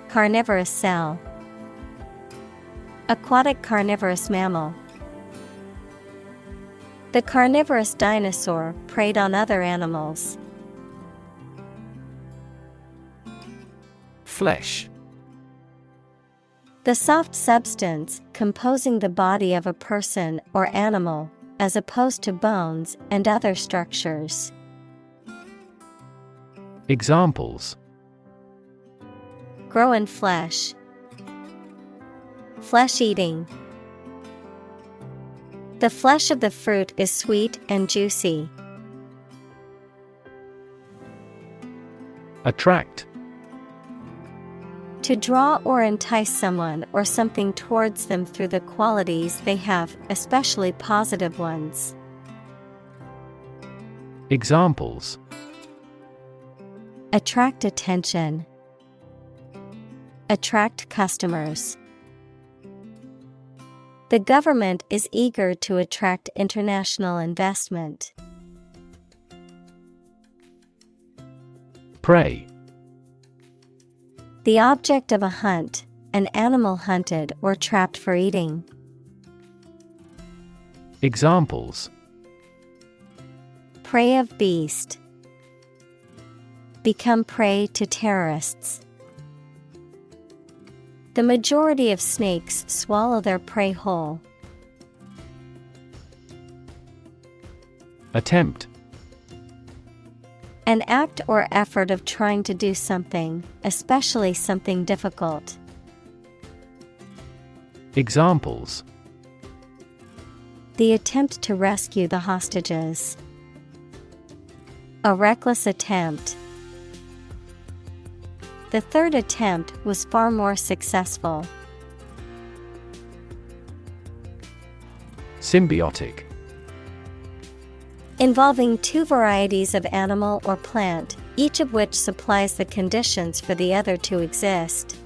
[SPEAKER 1] Carnivorous cell. Aquatic carnivorous mammal. The carnivorous dinosaur preyed on other animals.
[SPEAKER 2] Flesh.
[SPEAKER 1] The soft substance composing the body of a person or animal, as opposed to bones and other structures.
[SPEAKER 2] Examples:
[SPEAKER 1] Grow in flesh. Flesh eating. The flesh of the fruit is sweet and juicy.
[SPEAKER 2] Attract.
[SPEAKER 1] To draw or entice someone or something towards them through the qualities they have, especially positive ones.
[SPEAKER 2] Examples:
[SPEAKER 1] Attract attention. Attract customers. The government is eager to attract international investment.
[SPEAKER 2] Prey.
[SPEAKER 1] The object of a hunt, an animal hunted or trapped for eating.
[SPEAKER 2] Examples:
[SPEAKER 1] Prey of beast. Become prey to terrorists. The majority of snakes swallow their prey whole.
[SPEAKER 2] Attempt.
[SPEAKER 1] An act or effort of trying to do something, especially something difficult.
[SPEAKER 2] Examples:
[SPEAKER 1] The attempt to rescue the hostages. A reckless attempt. The third attempt was far more successful.
[SPEAKER 2] Symbiotic.
[SPEAKER 1] Involving two varieties of animal or plant, each of which supplies the conditions for the other to exist.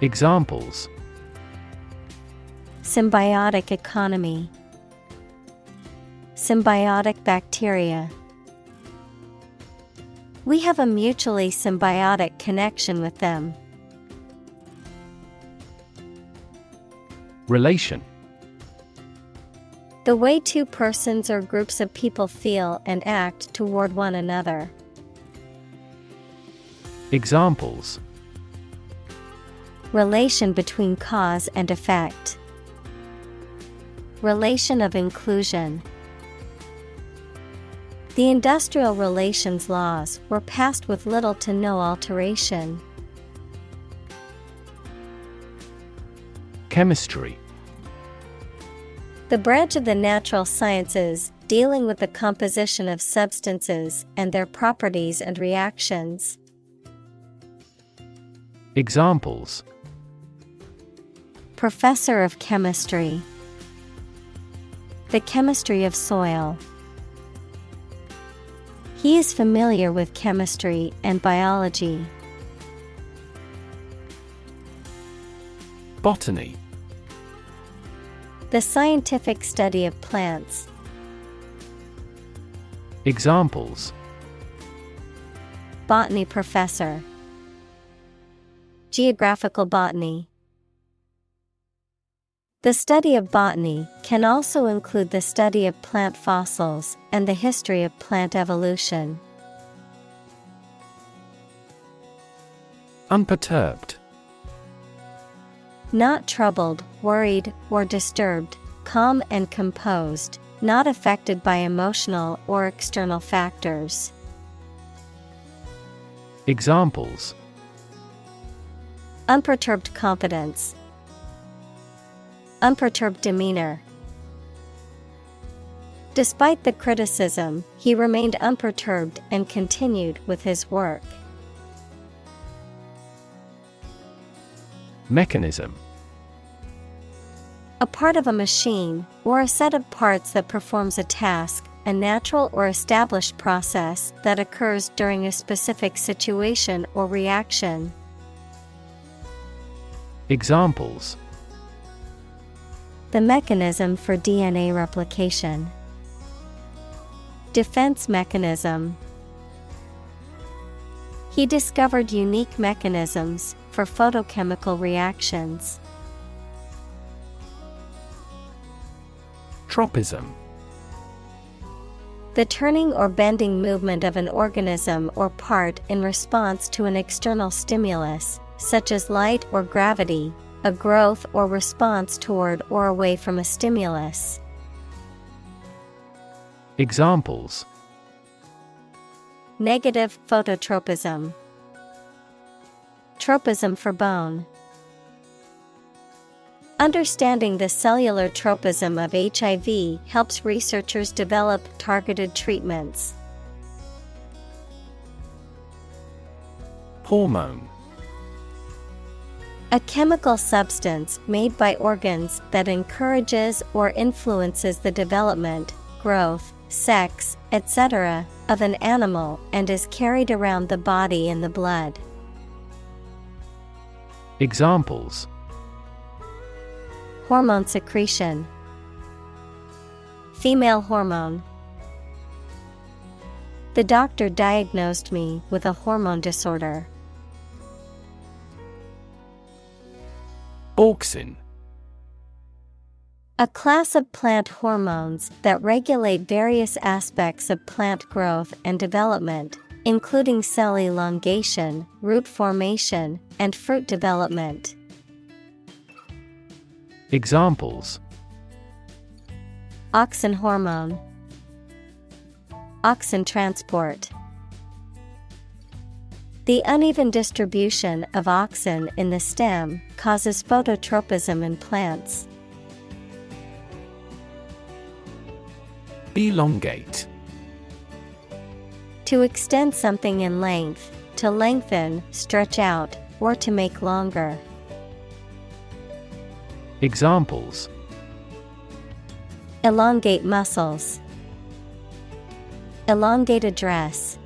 [SPEAKER 2] Examples:
[SPEAKER 1] Symbiotic economy. Symbiotic bacteria. We have a mutually symbiotic connection with them.
[SPEAKER 2] Relation.
[SPEAKER 1] The way two persons or groups of people feel and act toward one another.
[SPEAKER 2] Examples:
[SPEAKER 1] Relation between cause and effect. Relation of inclusion. The industrial relations laws were passed with little to no alteration.
[SPEAKER 2] Chemistry.
[SPEAKER 1] The branch of the natural sciences dealing with the composition of substances and their properties and reactions.
[SPEAKER 2] Examples:
[SPEAKER 1] Professor of chemistry. The chemistry of soil. He is familiar with chemistry and biology.
[SPEAKER 2] Botany.
[SPEAKER 1] The scientific study of plants.
[SPEAKER 2] Examples:
[SPEAKER 1] Botany professor. Geographical botany. The study of botany can also include the study of plant fossils and the history of plant evolution.
[SPEAKER 2] Unperturbed.
[SPEAKER 1] Not troubled, worried, or disturbed, calm and composed, not affected by emotional or external factors.
[SPEAKER 2] Examples:
[SPEAKER 1] Unperturbed confidence. Unperturbed demeanor. Despite the criticism, he remained unperturbed and continued with his work.
[SPEAKER 2] Mechanism.
[SPEAKER 1] A part of a machine, or a set of parts that performs a task, a natural or established process that occurs during a specific situation or reaction.
[SPEAKER 2] Examples:
[SPEAKER 1] The mechanism for DNA replication. Defense mechanism. He discovered unique mechanisms for photochemical reactions.
[SPEAKER 2] Tropism.
[SPEAKER 1] The turning or bending movement of an organism or part in response to an external stimulus, such as light or gravity, a growth or response toward or away from a stimulus.
[SPEAKER 2] Examples:
[SPEAKER 1] Negative phototropism. Tropism for bone. Understanding the cellular tropism of HIV helps researchers develop targeted treatments.
[SPEAKER 2] Hormone.
[SPEAKER 1] A chemical substance made by organs that encourages or influences the development, growth, sex, etc., of an animal and is carried around the body in the blood.
[SPEAKER 2] Examples:
[SPEAKER 1] Hormone secretion. Female hormone. The doctor diagnosed me with a hormone disorder.
[SPEAKER 2] Auxin.
[SPEAKER 1] A class of plant hormones that regulate various aspects of plant growth and development, including cell elongation, root formation, and fruit development.
[SPEAKER 2] Examples:
[SPEAKER 1] Auxin hormone. Auxin transport. The uneven distribution of auxin in the stem causes phototropism in plants.
[SPEAKER 2] Elongate.
[SPEAKER 1] To extend something in length, to lengthen, stretch out, or to make longer.
[SPEAKER 2] Examples:
[SPEAKER 1] Elongate muscles. Elongate a dress.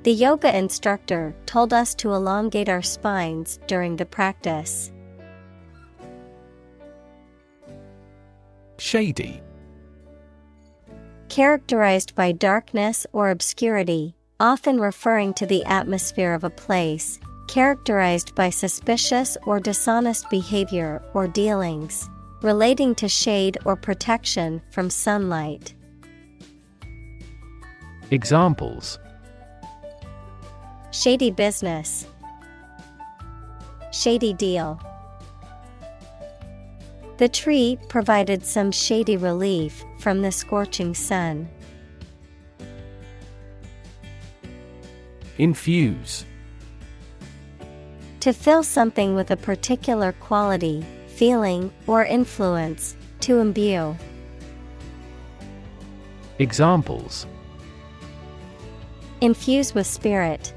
[SPEAKER 1] The yoga instructor told us to elongate our spines during the practice.
[SPEAKER 2] Shady.
[SPEAKER 1] Characterized by darkness or obscurity, often referring to the atmosphere of a place, characterized by suspicious or dishonest behavior or dealings, relating to shade or protection from sunlight.
[SPEAKER 2] Examples:
[SPEAKER 1] Shady business. Shady deal. The tree provided some shady relief from the scorching sun.
[SPEAKER 2] Infuse.
[SPEAKER 1] To fill something with a particular quality, feeling, or influence, to imbue.
[SPEAKER 2] Examples:
[SPEAKER 1] Infuse with spirit.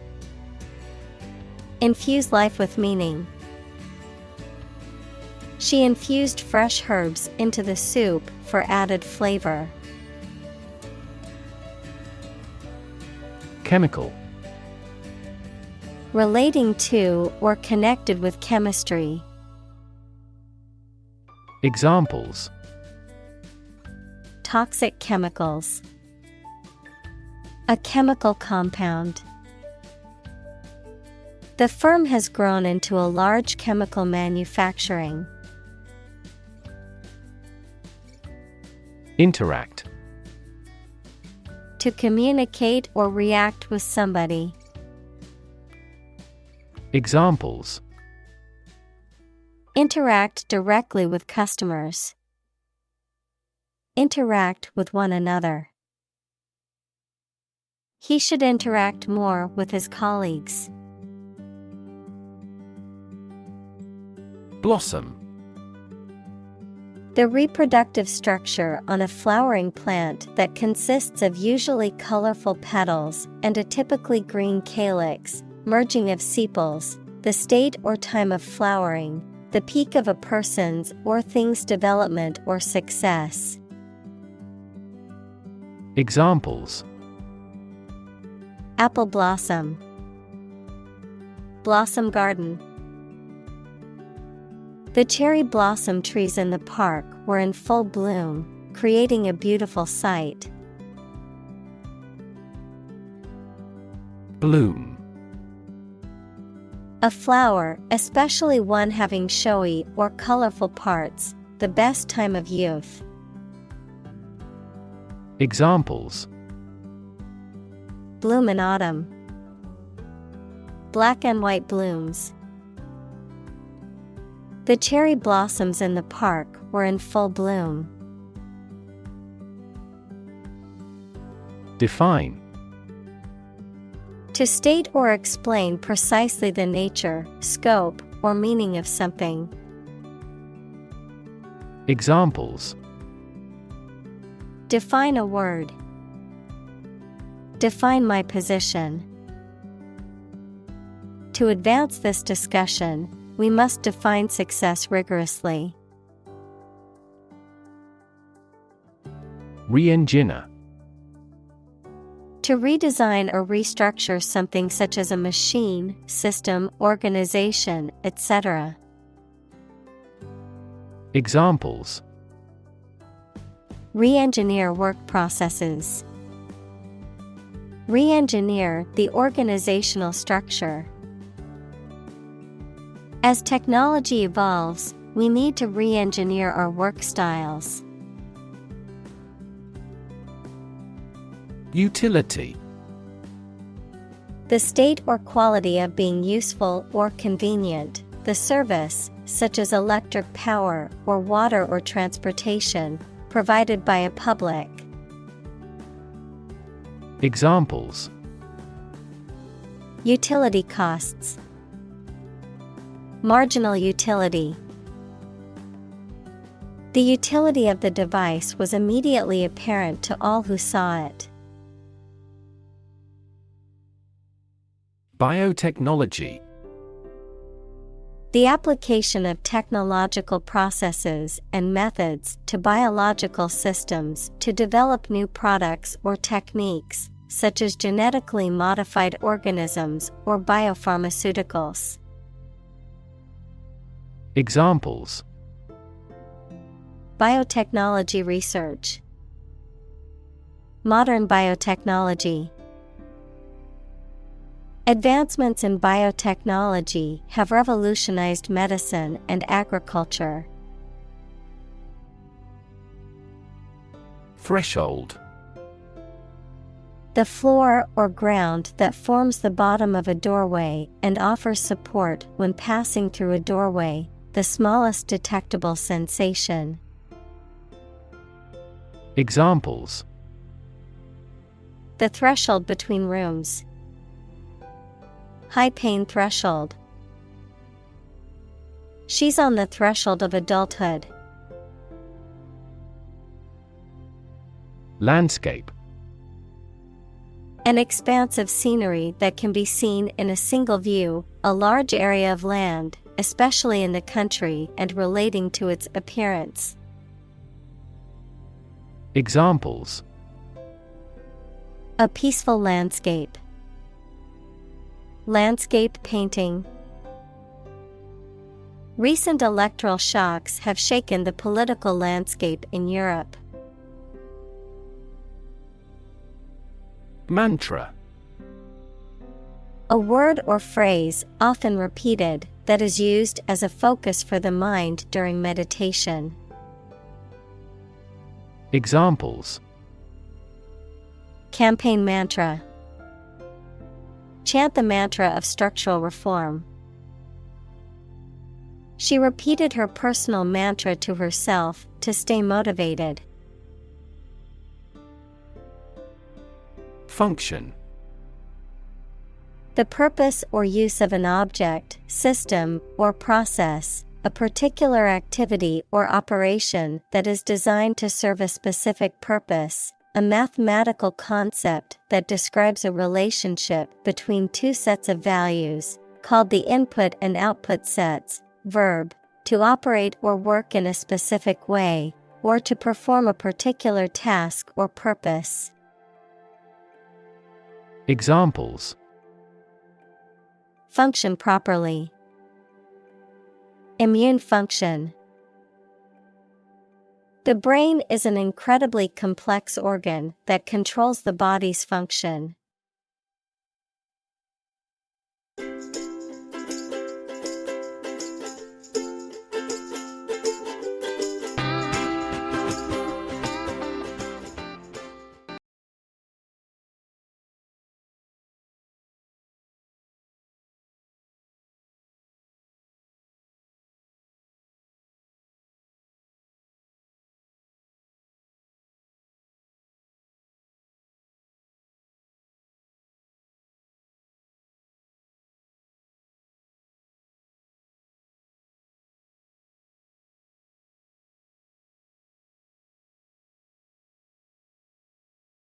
[SPEAKER 1] Infuse life with meaning. She infused fresh herbs into the soup for added flavor.
[SPEAKER 2] Chemical.
[SPEAKER 1] Relating to or connected with chemistry.
[SPEAKER 2] Examples:
[SPEAKER 1] Toxic chemicals. A chemical compound. The firm has grown into a large chemical manufacturing.
[SPEAKER 2] Interact.
[SPEAKER 1] To communicate or react with somebody.
[SPEAKER 2] Examples:
[SPEAKER 1] Interact directly with customers. Interact with one another. He should interact more with his colleagues.
[SPEAKER 2] Blossom.
[SPEAKER 1] The reproductive structure on a flowering plant that consists of usually colorful petals and a typically green calyx, merging of sepals, the state or time of flowering, the peak of a person's or thing's development or success.
[SPEAKER 2] Examples:
[SPEAKER 1] Apple blossom. Blossom garden. The cherry blossom trees in the park were in full bloom, creating a beautiful sight.
[SPEAKER 2] Bloom.
[SPEAKER 1] A flower, especially one having showy or colorful parts, the best time of youth.
[SPEAKER 2] Examples:
[SPEAKER 1] Bloom in autumn. Black and white blooms. The cherry blossoms in the park were in full bloom.
[SPEAKER 2] Define.
[SPEAKER 1] To state or explain precisely the nature, scope, or meaning of something.
[SPEAKER 2] Examples:
[SPEAKER 1] Define a word. Define my position. To advance this discussion, we must define success rigorously.
[SPEAKER 2] Re-engineer.
[SPEAKER 1] To redesign or restructure something such as a machine, system, organization, etc.
[SPEAKER 2] Examples:
[SPEAKER 1] Re-engineer work processes. Re-engineer the organizational structure. As technology evolves, we need to re-engineer our work styles.
[SPEAKER 2] Utility:
[SPEAKER 1] The state or quality of being useful or convenient, the service, such as electric power or water or transportation, provided by a public.
[SPEAKER 2] Examples:
[SPEAKER 1] Utility costs. Marginal utility. The utility of the device was immediately apparent to all who saw it.
[SPEAKER 2] Biotechnology:
[SPEAKER 1] The application of technological processes and methods to biological systems to develop new products or techniques, such as genetically modified organisms or biopharmaceuticals.
[SPEAKER 2] Examples:
[SPEAKER 1] Biotechnology research. Modern biotechnology. Advancements in biotechnology have revolutionized medicine and agriculture.
[SPEAKER 2] Threshold:
[SPEAKER 1] The floor or ground that forms the bottom of a doorway and offers support when passing through a doorway, the smallest detectable sensation.
[SPEAKER 2] Examples:
[SPEAKER 1] The threshold between rooms. High pain threshold. She's on the threshold of adulthood.
[SPEAKER 2] Landscape:
[SPEAKER 1] An expanse of scenery that can be seen in a single view, a large area of land, especially in the country and relating to its appearance.
[SPEAKER 2] Examples:
[SPEAKER 1] A peaceful landscape. Landscape painting. Recent electoral shocks have shaken the political landscape in Europe.
[SPEAKER 2] Mantra:
[SPEAKER 1] A word or phrase, often repeated, that is used as a focus for the mind during meditation.
[SPEAKER 2] Examples:
[SPEAKER 1] Campaign mantra. Chant the mantra of structural reform. She repeated her personal mantra to herself to stay motivated.
[SPEAKER 2] Function:
[SPEAKER 1] The purpose or use of an object, system, or process, a particular activity or operation that is designed to serve a specific purpose, a mathematical concept that describes a relationship between two sets of values, called the input and output sets. Verb: to operate or work in a specific way, or to perform a particular task or purpose.
[SPEAKER 2] Examples:
[SPEAKER 1] Function properly. Immune function. The brain is an incredibly complex organ that controls the body's function.